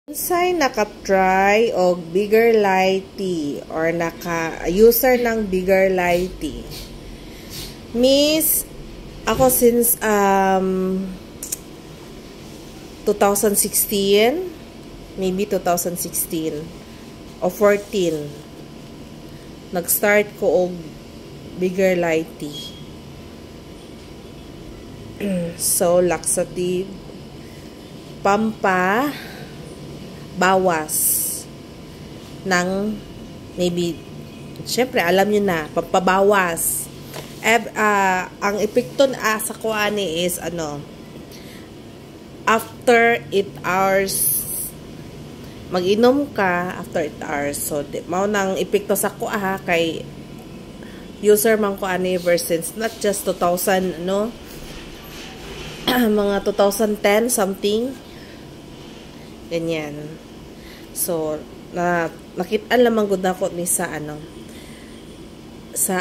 Unsay naka-try og Bigger Lighty or naka-user ng Bigger Lighty? Miss, ako since 2016, maybe 2016 o 14, nag-start ko og Bigger Lighty. So, laxative, bawas ng maybe, syempre alam nyo na, pampabawas. Ang epekto sa kuani is after 8 hours mag-inom ka after 8 hours. So mao nang epekto sa kuha kay user man kuani ever since not just 2000 mga 2010 something ganyan. So, nakita naman gud nako ni sa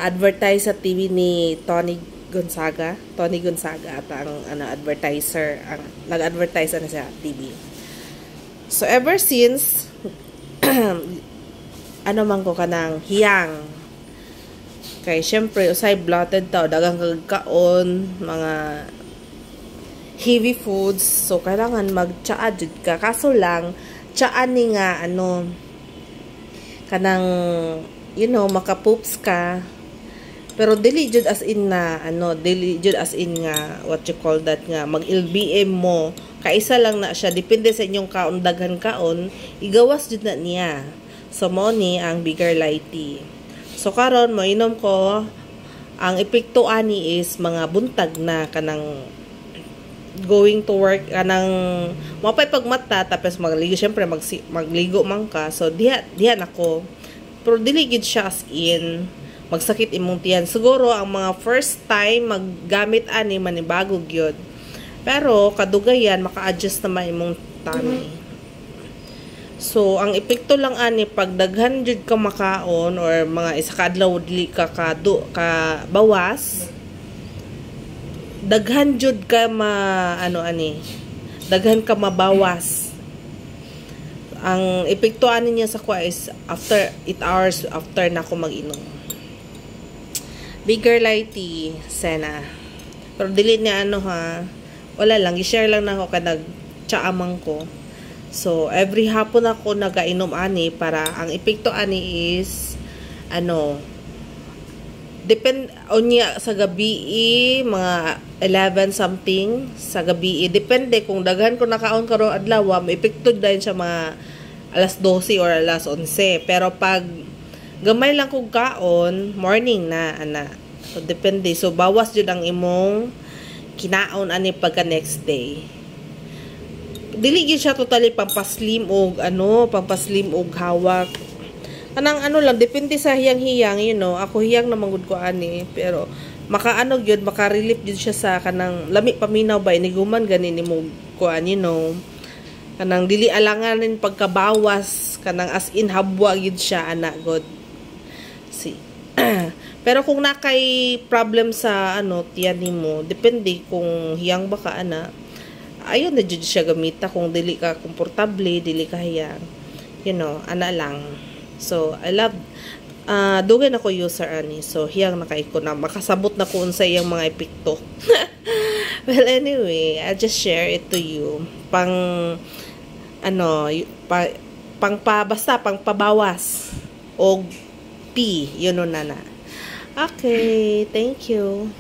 advertise sa TV ni Tony Gonzaga at ang advertiser, ang nag-advertise sa TV. So, ever since man ko kanang hiyang kay syempre usay bloated tao, dagang kagkaon, mga heavy foods, so kailangan mag-tsaa jud ka. Kaso lang tsaan ni nga kanang makapoops ka, pero dili jud as in nga what you call that nga mag-LBM mo, kaisa lang na siya, depende sa inyong kaon, daghan kaon igawas jud na niya. So mo ni ang Bigger Lighty. So karon mo inom ko, ang epekto ani is mga buntag na kanang going to work kanang mapay pagmata tapos magligo, syempre magligo man ka, so diha nako, pero dili gid siya as in magsakit imong tiyan. Siguro ang mga first time maggamit ani manibago gyud, pero kadugayan maka-adjust naman imong tummy. So ang epekto lang ani pag daghan jud ka makaon or mga isa ka adlaw dili ka bawas, daghan jud ka daghan ka mabawas. Ang epekto ani niya sa kuha is after 8 hours after na ako mag-inom. Bigger Lighty Sena, pero dili niya wala lang, i-share lang na ako kanag tsaamang ko. So every hapon ako nagainom ani, para ang epekto ani is depend on niya sa gabi, mga 11 something sa gabi. Depende kung daghan ko nakaon karon adlaw, maepekto din siya mga alas 12 or alas 11. Pero pag gamay lang kog kaon, morning na So depende. So bawas jud ang imong kinaon ani pagka next day. Dili gyud siya totally pampaslim og hawak. Kanang lang, depende sa hiyang-hiyang, ako hiyang naman gud ko ani, pero gyud maka-relief gyud siya sa kanang lami paminaw ba iniguman ganin mo kuan, kanang dili alanganin pagkabawas, kanang as in habwa gyud siya god. Pero kung nakay problem sa tiyan nimo, depende kung hiyang ba ka ayon na jud siya gamita. Kung dili ka komportable, dili ka hiyang, lang. So, I love, dugay na ko user ani. So, hiyang nakaiko na. Makasabot na ko sa iyang mga epekto. Well, anyway, I'll just share it to you. Basta, pang pabawas. O, yun na. Okay, thank you.